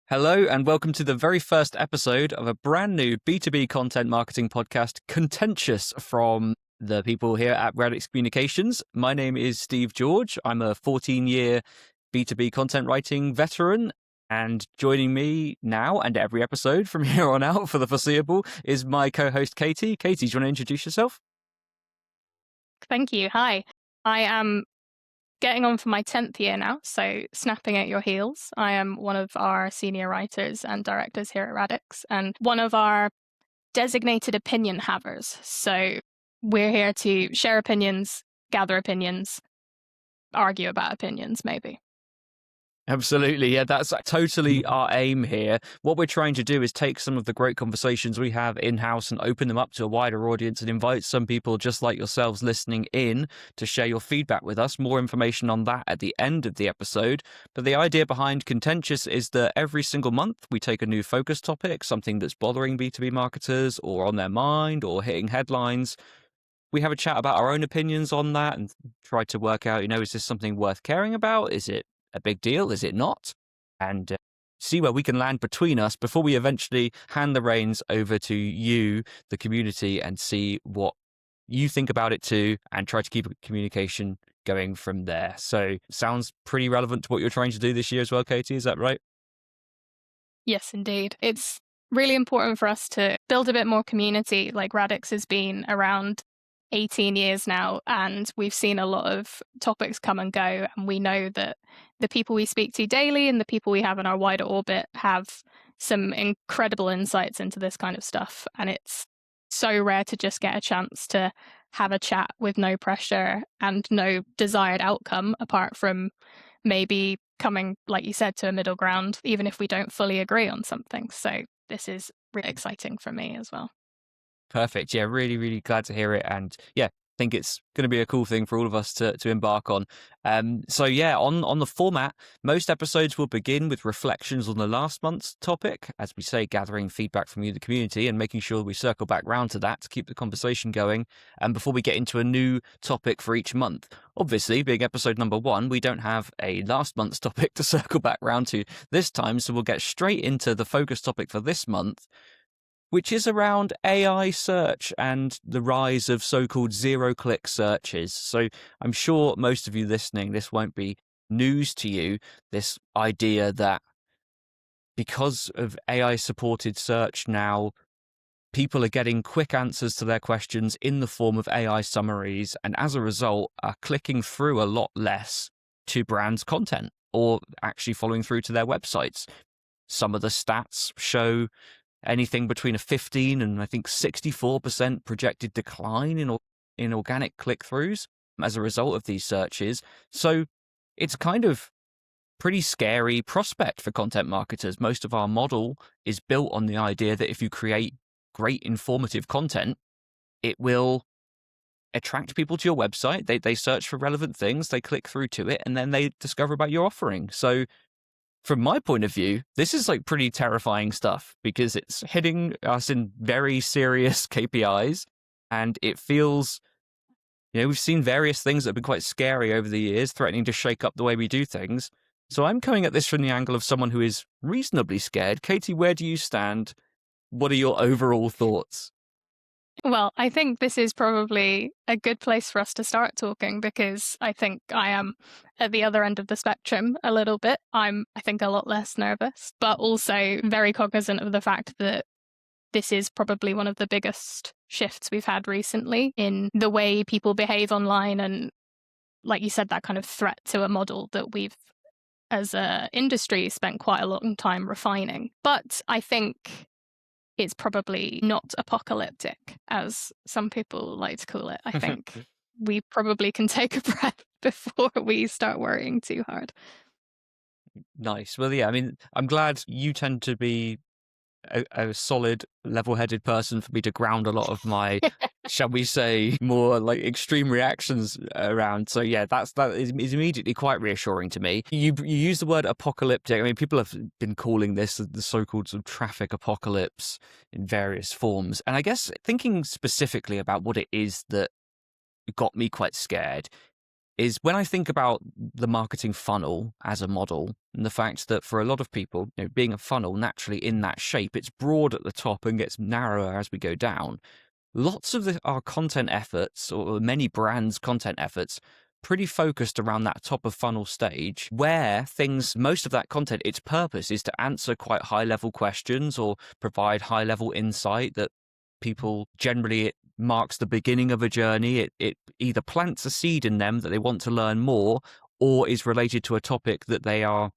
Hello, and welcome to the very first episode of a brand new B2B content marketing podcast, Contentious, from the people here at Radix Communications. My name is Steve George. I'm a 14-year B2B content writing veteran, and joining me now and every episode from here on out for the foreseeable is my co-host, Katie. Katie, do you want to introduce yourself? Thank you. Hi. I am getting on for my 10th year now, so snapping at your heels. I am one of our senior writers and directors here at Radix, and one of our designated opinion havers. So we're here to share opinions, gather opinions, argue about opinions, maybe. Absolutely. Yeah, that's totally our aim here. What we're trying to do is take some of the great conversations we have in-house and open them up to a wider audience and invite some people just like yourselves listening in to share your feedback with us. More information on that at the end of the episode. But the idea behind Contentious is that every single month we take a new focus topic, something that's bothering B2B marketers or on their mind or hitting headlines. We have a chat about our own opinions on that and try to work out, is this something worth caring about? Is it a big deal? Is it not? And see where we can land between us before we eventually hand the reins over to you, the community, and see what you think about it too, and try to keep communication going from there. So sounds pretty relevant to what you're trying to do this year as well, Katie. Is that right? Yes, indeed. It's really important for us to build a bit more community. Like Radix has been around 18 years now, and we've seen a lot of topics come and go, and we know that the people we speak to daily and the people we have in our wider orbit have some incredible insights into this kind of stuff, and it's so rare to just get a chance to have a chat with no pressure and no desired outcome apart from maybe coming, like you said, to a middle ground, even if we don't fully agree on something. So this is really exciting for me as well. Perfect. Yeah, really, really glad to hear it. And yeah, think it's going to be a cool thing for all of us to embark on. So yeah, on the format, most episodes will begin with reflections on the last month's topic, as we say, gathering feedback from you, the community, and making sure we circle back round to that to keep the conversation going. And before we get into a new topic for each month, obviously, being episode number 1, we don't have a last month's topic to circle back round to this time, so we'll get straight into the focus topic for this month, which is around AI search and the rise of so-called zero-click searches. So I'm sure most of you listening, this won't be news to you, this idea that because of AI-supported search now, people are getting quick answers to their questions in the form of AI summaries, and as a result are clicking through a lot less to brands' content or actually following through to their websites. Some of the stats show anything between a 15 and I think 64% projected decline in organic click-throughs as a result of these searches. So it's kind of pretty scary prospect for content marketers. Most of our model is built on the idea that if you create great informative content, it will attract people to your website. They search for relevant things, they click through to it, and then they discover about your offering. So from my point of view, this is like pretty terrifying stuff because it's hitting us in very serious KPIs, and it feels, we've seen various things that have been quite scary over the years, threatening to shake up the way we do things. So I'm coming at this from the angle of someone who is reasonably scared. Katie, where do you stand? What are your overall thoughts? Well, I think this is probably a good place for us to start talking because I think I am at the other end of the spectrum a little bit. I think, a lot less nervous, but also very cognizant of the fact that this is probably one of the biggest shifts we've had recently in the way people behave online. And like you said, that kind of threat to a model that we've, as an industry, spent quite a long time refining. But I think it's probably not apocalyptic, as some people like to call it. I think we probably can take a breath before we start worrying too Nice. Well, yeah, I mean, I'm glad you tend to be a solid, level-headed person for me to ground a lot of my, shall we say, more like extreme reactions around. So yeah, that is immediately quite reassuring to me. You use the word apocalyptic. I mean, people have been calling this the so-called sort of traffic apocalypse in various forms. And I guess thinking specifically about what it is that got me quite scared is when I think about the marketing funnel as a model, and the fact that for a lot of people, being a funnel naturally in that shape, it's broad at the top and gets narrower as we go down. Lots of our content efforts, or many brands' content efforts, pretty focused around that top of funnel stage where most of that content, its purpose is to answer quite high level questions or provide high level insight that people generally, it marks the beginning of a journey. It either plants a seed in them that they want to learn more, or is related to a topic that they are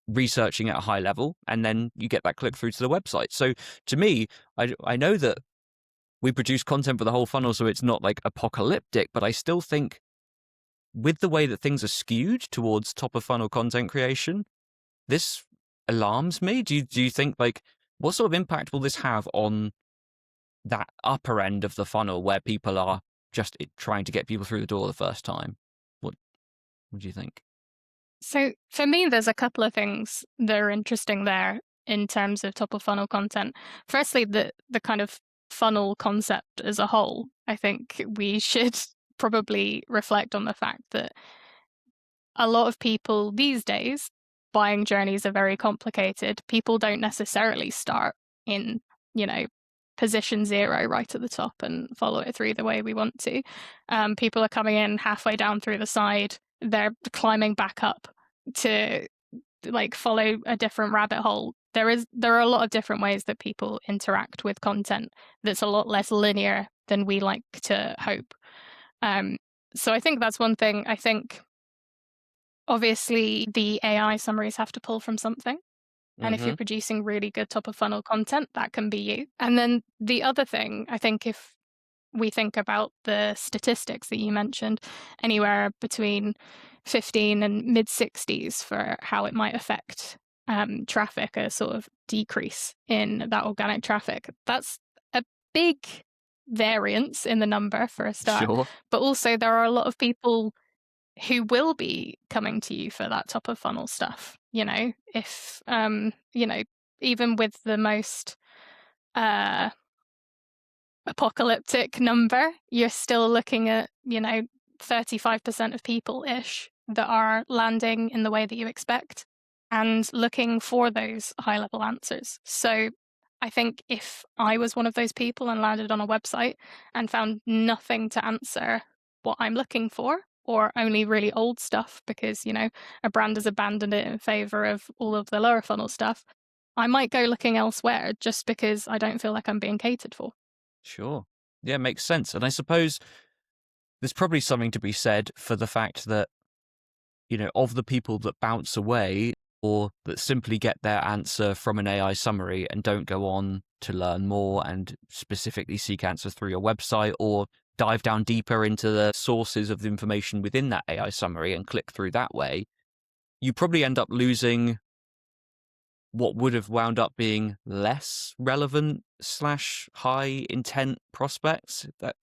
researching at a high level, and then you get that click through to the website. So to me, I know that we produce content for the whole funnel, so it's not like apocalyptic, but I still think with the way that things are skewed towards top of funnel content creation, this alarms me. Do you think, like, what sort of impact will this have on that upper end of the funnel where people are just trying to get people through the door the first time? What do you think? So for me, there's a couple of things that are interesting there in terms of top of funnel content. Firstly, the kind of funnel concept as a whole. I think we should probably reflect on the fact that a lot of people these days, buying journeys are very complicated. People don't necessarily start in, position 0 right at the top and follow it through the way we want to. People are coming in halfway down through the side. They're climbing back up to follow a different rabbit hole. There are a lot of different ways that people interact with content that's a lot less linear than we like to hope. So I think that's one thing. I think obviously the AI summaries have to pull from something. And if you're producing really good top of funnel content, that can be you. And then the other thing, I think if we think about the statistics that you mentioned, anywhere between 15 and mid 60s for how it might affect traffic, a sort of decrease in that organic traffic. That's a big variance in the number for a start. Sure. But also there are a lot of people who will be coming to you for that top of funnel stuff. If even with the most apocalyptic number, you're still looking at 35% of people ish that are landing in the way that you expect and looking for those high level answers. So I think if I was one of those people and landed on a website and found nothing to answer what I'm looking for, or only really old stuff because, a brand has abandoned it in favor of all of the lower funnel stuff, I might go looking elsewhere just because I don't feel like I'm being catered for. Sure. Yeah, makes sense. And I suppose there's probably something to be said for the fact that, of the people that bounce away or that simply get their answer from an AI summary and don't go on to learn more and specifically seek answers through your website or dive down deeper into the sources of the information within that AI summary and click through that way, you probably end up losing what would have wound up being less relevant / high intent prospects. That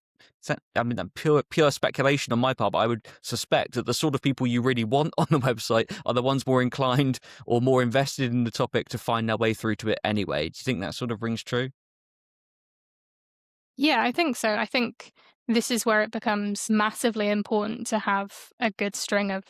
pure speculation on my part, but I would suspect that the sort of people you really want on the website are the ones more inclined or more invested in the topic to find their way through to it anyway. Do you think that sort of rings true? Yeah, I think so. I think this is where it becomes massively important to have a good string of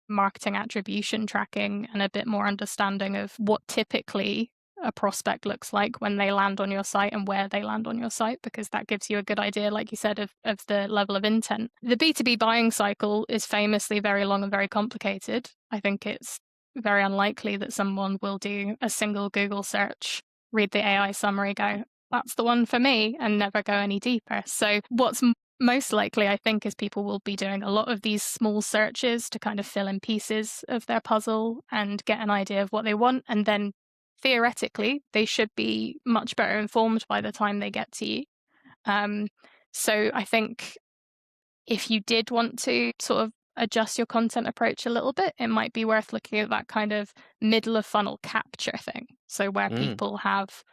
marketing attribution tracking and a bit more understanding of what typically a prospect looks like when they land on your site and where they land on your site, because that gives you a good idea, like you said, of the level of intent. The B2B buying cycle is famously very long and very complicated. I think it's very unlikely that someone will do a single Google search, read the AI summary, go, that's the one for me, and never go any deeper. So what's most likely, I think, is people will be doing a lot of these small searches to kind of fill in pieces of their puzzle and get an idea of what they want. And then theoretically, they should be much better informed by the time they get to you. So I think if you did want to sort of adjust your content approach a little bit, it might be worth looking at that kind of middle of funnel capture thing. So where people have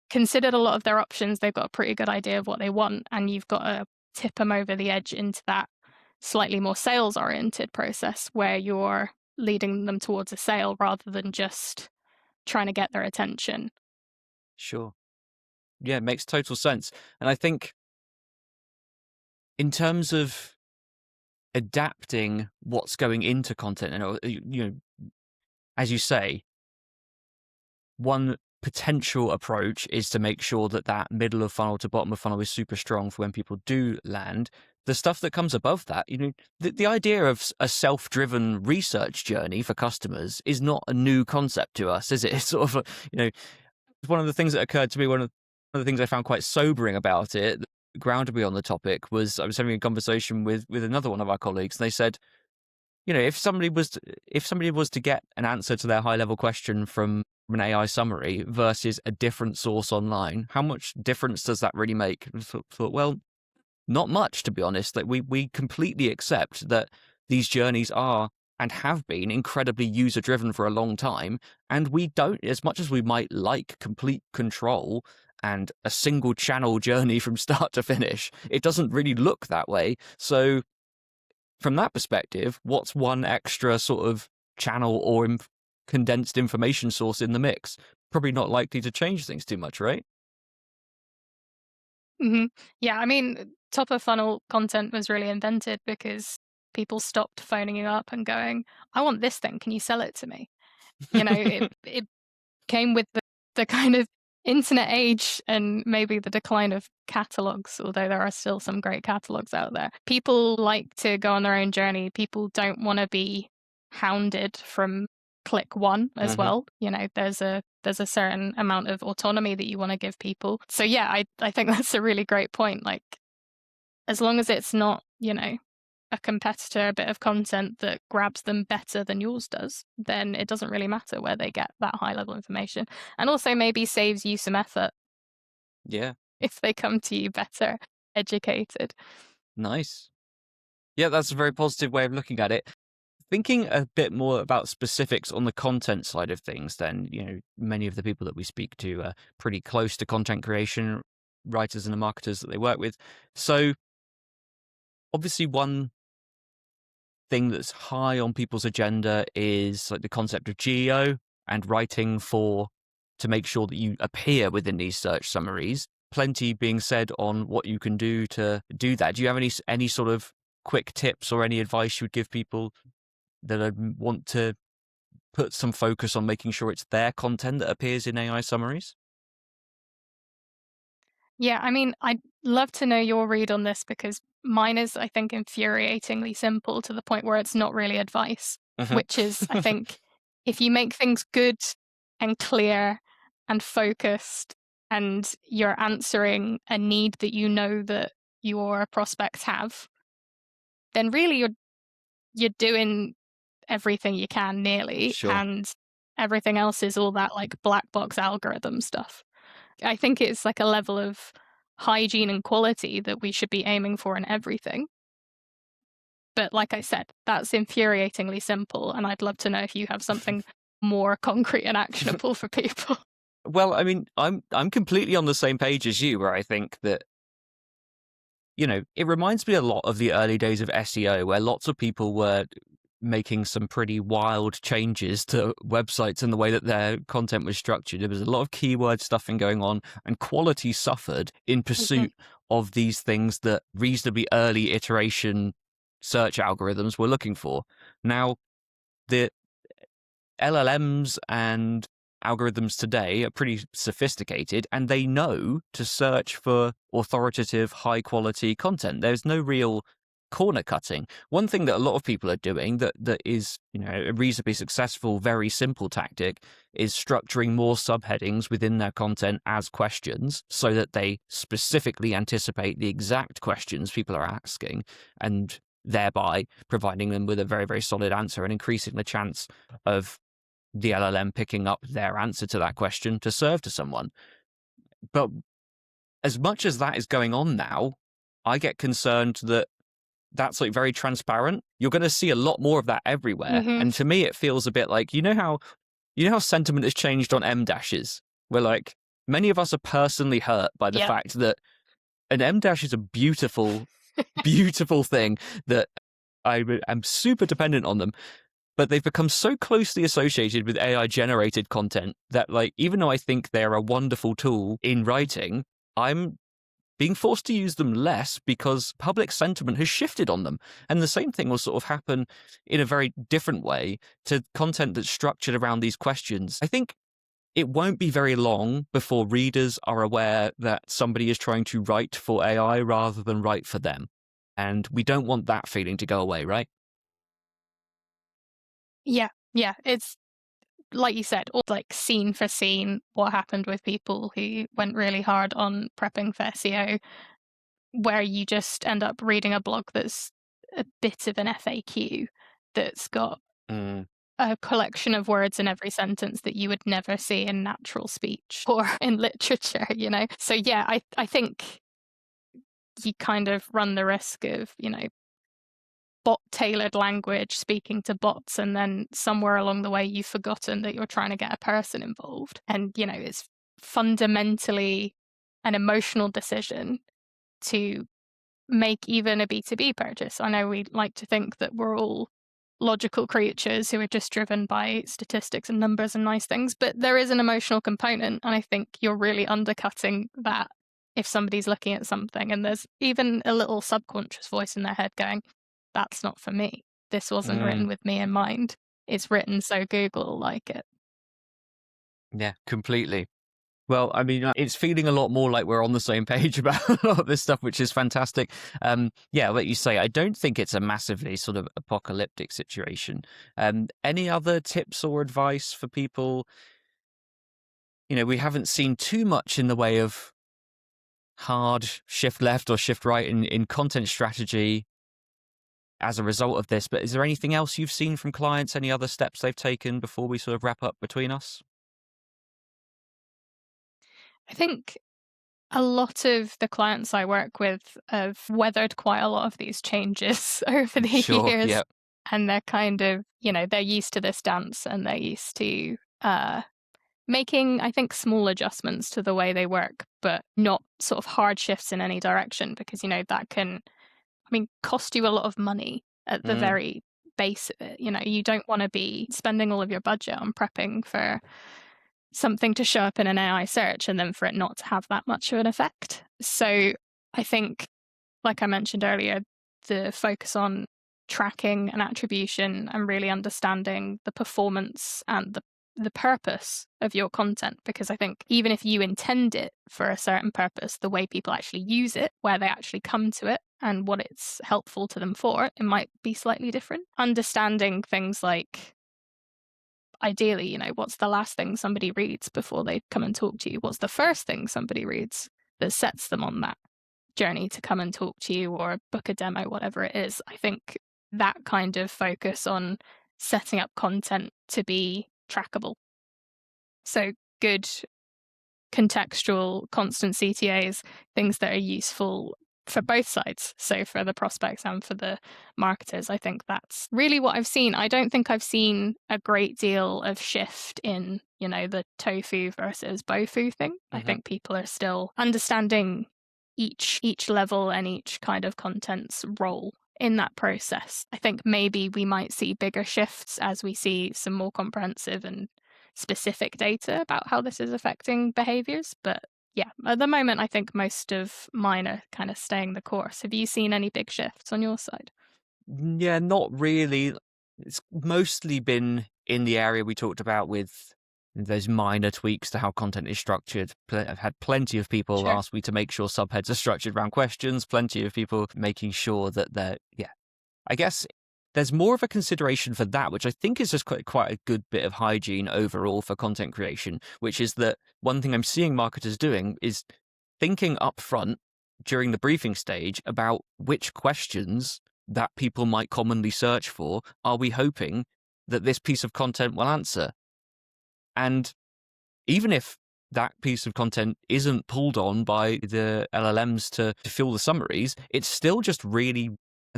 considered a lot of their options, they've got a pretty good idea of what they want, and you've got to tip them over the edge into that slightly more sales oriented process where you're leading them towards a sale rather than just trying to get their attention. Sure. Yeah, it makes total sense. And I think in terms of adapting what's going into content. And, as you say, one potential approach is to make sure that that middle of funnel to bottom of funnel is super strong for when people do land. The stuff that comes above that, the idea of a self-driven research journey for customers is not a new concept to us, is it? It's sort of, one of the things that occurred to me, one of the things I found quite sobering about it, that grounded me on the topic, was I was having a conversation with another one of our colleagues, and they said, if somebody was to get an answer to their high level question from an AI summary versus a different source online, how much difference does that really make? I thought, well, not much, to be honest. Like we completely accept that these journeys are and have been incredibly user driven for a long time, and we don't, as much as we might like complete control and a single channel journey from start to finish, it doesn't really look that way. So from that perspective, what's one extra sort of channel or condensed information source in the mix? Probably not likely to change things too much, right? Mm-hmm. Yeah, I mean, top of funnel content was really invented because people stopped phoning you up and going, I want this thing, can you sell it to me? It came with the kind of internet age and maybe the decline of catalogs, although there are still some great catalogs out there. People like to go on their own journey. People don't want to be hounded from click one as well. There's a certain amount of autonomy that you want to give people. So yeah, I think that's a really great point. Like, as long as it's not, a competitor, a bit of content that grabs them better than yours does, then it doesn't really matter where they get that high level information. And also maybe saves you some effort. Yeah. If they come to you better educated. Nice. Yeah, that's a very positive way of looking at it. Thinking a bit more about specifics on the content side of things, then, many of the people that we speak to are pretty close to content creation, writers and the marketers that they work with. So obviously one thing that's high on people's agenda is like the concept of GEO and writing to make sure that you appear within these search summaries. Plenty being said on what you can do to do that. Do you have any sort of quick tips or any advice you would give people that want to put some focus on making sure it's their content that appears in AI summaries? Yeah, I mean, I'd love to know your read on this because mine is, I think, infuriatingly simple to the point where it's not really advice, which is, I think, if you make things good and clear and focused and you're answering a need that you know that your prospects have, then really you're doing everything you can nearly, Sure. and everything else is all that like black box algorithm stuff. I think it's like a level of hygiene and quality that we should be aiming for in everything. But like I said, that's infuriatingly simple, and I'd love to know if you have something more concrete and actionable for people. Well, I mean, I'm completely on the same page as you, where I think that, it reminds me a lot of the early days of SEO, where lots of people were making some pretty wild changes to websites and the way that their content was structured. There was a lot of keyword stuffing going on, and quality suffered in pursuit of these things that reasonably early iteration search algorithms were looking for. Now, the LLMs and algorithms today are pretty sophisticated, and they know to search for authoritative, high quality content. There's no real corner cutting. One thing that a lot of people are doing that is, a reasonably successful, very simple tactic is structuring more subheadings within their content as questions so that they specifically anticipate the exact questions people are asking, and thereby providing them with a very, very solid answer and increasing the chance of the LLM picking up their answer to that question to serve to someone. But as much as that is going on now, I get concerned that that's like very transparent. You're going to see a lot more of that everywhere. And to me, it feels a bit like, how sentiment has changed on M dashes, where like many of us are personally hurt by the fact that an M dash is a beautiful, beautiful thing that I am super dependent on them. But they've become so closely associated with AI generated content that, like, even though I think they're a wonderful tool in writing, I'm being forced to use them less because public sentiment has shifted on them. And the same thing will sort of happen in a very different way to content that's structured around these questions. I think it won't be very long before readers are aware that somebody is trying to write for AI rather than write for them. And we don't want that feeling to go away, right? Yeah, it's like you said, all like scene for scene, what happened with people who went really hard on prepping for SEO, where you just end up reading a blog that's a bit of an FAQ that's got a collection of words in every sentence that you would never see in natural speech or in literature, you know? So yeah, I think you kind of run the risk of, you know, bot-tailored language speaking to bots, and then somewhere along the way you've forgotten that you're trying to get a person involved. And, you know, it's fundamentally an emotional decision to make even a B2B purchase. I know we like to think that we're all logical creatures who are just driven by statistics and numbers and nice things, but there is an emotional component, and I think you're really undercutting that if somebody's looking at something and there's even a little subconscious voice in their head going, that's not for me. This wasn't written with me in mind. It's written so Google will like it. Yeah, completely. Well, I mean, it's feeling a lot more like we're on the same page about a lot of this stuff, which is fantastic. Yeah, like you say, I don't think it's a massively sort of apocalyptic situation. Any other tips or advice for people? You know, we haven't seen too much in the way of hard shift left or shift right in content strategy as a result of this, but is there anything else you've seen from clients, any other steps they've taken before we sort of wrap up between us? I think a lot of the clients I work with have weathered quite a lot of these changes over the Sure, years. yeah. And they're kind of, you know, they're used to this dance, and they're used to making, I think, small adjustments to the way they work, but not sort of hard shifts in any direction, because, you know, that can, I mean, cost you a lot of money at the very base of it. You know, you don't want to be spending all of your budget on prepping for something to show up in an AI search and then for it not to have that much of an effect. So I think, like I mentioned earlier, the focus on tracking and attribution and really understanding the performance and the purpose of your content, because I think even if you intend it for a certain purpose, the way people actually use it, where they actually come to it and what it's helpful to them for, it might be slightly different. Understanding things like, ideally, you know, what's the last thing somebody reads before they come and talk to you? What's the first thing somebody reads that sets them on that journey to come and talk to you or book a demo, whatever it is? I think that kind of focus on setting up content to be trackable. So good contextual, constant CTAs, things that are useful for both sides. So for the prospects and for the marketers, I think that's really what I've seen. I don't think I've seen a great deal of shift in, you know, the tofu versus bofu thing. I think people are still understanding each level and each kind of content's role in that process. I think maybe we might see bigger shifts as we see some more comprehensive and specific data about how this is affecting behaviors. But yeah, at the moment, I think most of mine are kind of staying the course. Have you seen any big shifts on your side? Yeah, not really. It's mostly been in the area we talked about with those minor tweaks to how content is structured. I've had plenty of people ask me to make sure subheads are structured around questions, plenty of people making sure that they're, yeah. I guess there's more of a consideration for that, which I think is just quite a good bit of hygiene overall for content creation, which is that one thing I'm seeing marketers doing is thinking up front during the briefing stage about which questions that people might commonly search for are we hoping that this piece of content will answer. And even if that piece of content isn't pulled on by the LLMs to fill the summaries, it's still just really,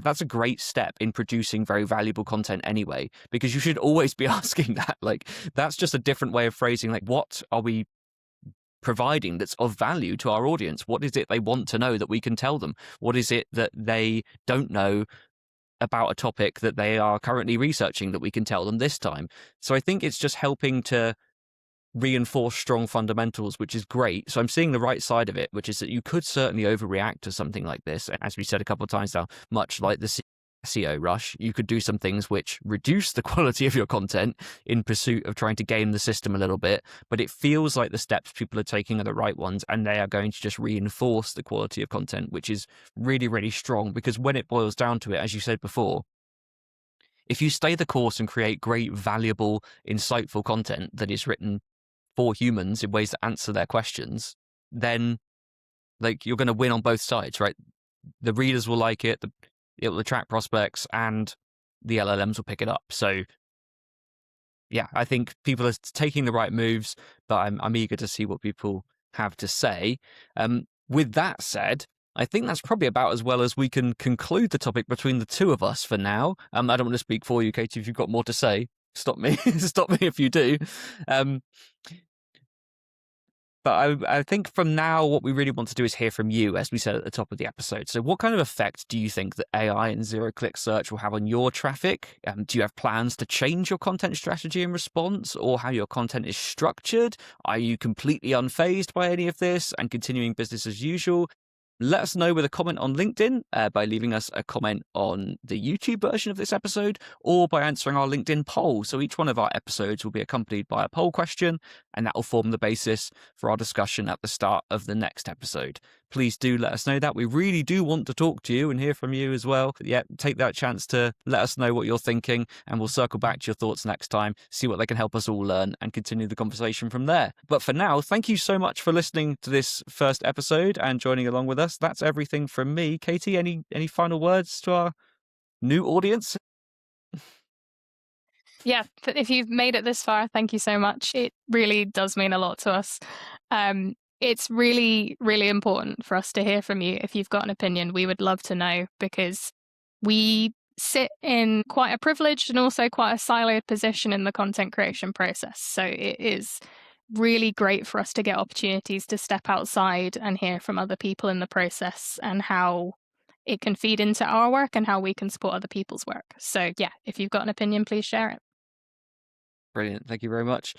that's a great step in producing very valuable content anyway, because you should always be asking that. Like, that's just a different way of phrasing, like, what are we providing that's of value to our audience? What is it they want to know that we can tell them? What is it that they don't know about a topic that they are currently researching that we can tell them this time? So I think it's just helping to reinforce strong fundamentals, which is great. So I'm seeing the right side of it, which is that you could certainly overreact to something like this. As we said a couple of times now, much like the SEO rush, you could do some things which reduce the quality of your content in pursuit of trying to game the system a little bit. But it feels like the steps people are taking are the right ones, and they are going to just reinforce the quality of content, which is really, really strong. Because when it boils down to it, as you said before, if you stay the course and create great, valuable, insightful content that is written for humans in ways that answer their questions, then like you're going to win on both sides, right? The readers will like it, it will attract prospects, and the LLMs will pick it up. So yeah, I think people are taking the right moves, but I'm eager to see what people have to say. With that said, I think that's probably about as well as we can conclude the topic between the two of us for now. I don't want to speak for you, Katie. If you've got more to say, stop me. Stop me if you do. But I think from now, what we really want to do is hear from you, as we said at the top of the episode. So what kind of effect do you think that AI and zero-click search will have on your traffic? Do you have plans to change your content strategy in response, or how your content is structured? Are you completely unfazed by any of this and continuing business as usual? Let us know with a comment on LinkedIn by leaving us a comment on the YouTube version of this episode, or by answering our LinkedIn poll. So each one of our episodes will be accompanied by a poll question, and that will form the basis for our discussion at the start of the next episode. Please do let us know that. We really do want to talk to you and hear from you as well. Yeah, take that chance to let us know what you're thinking, and we'll circle back to your thoughts next time, see what they can help us all learn, and continue the conversation from there. But for now, thank you so much for listening to this first episode and joining along with us. That's everything from me. Katie, any final words to our new audience? Yeah, if you've made it this far, thank you so much. It really does mean a lot to us. It's really, really important for us to hear from you. If you've got an opinion, we would love to know, because we sit in quite a privileged and also quite a siloed position in the content creation process. So it is really great for us to get opportunities to step outside and hear from other people in the process, and how it can feed into our work and how we can support other people's work. So yeah, if you've got an opinion, please share it. Brilliant. Thank you very much.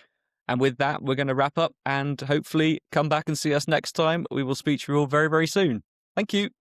And with that, we're going to wrap up and hopefully come back and see us next time. We will speak to you all very, very soon. Thank you.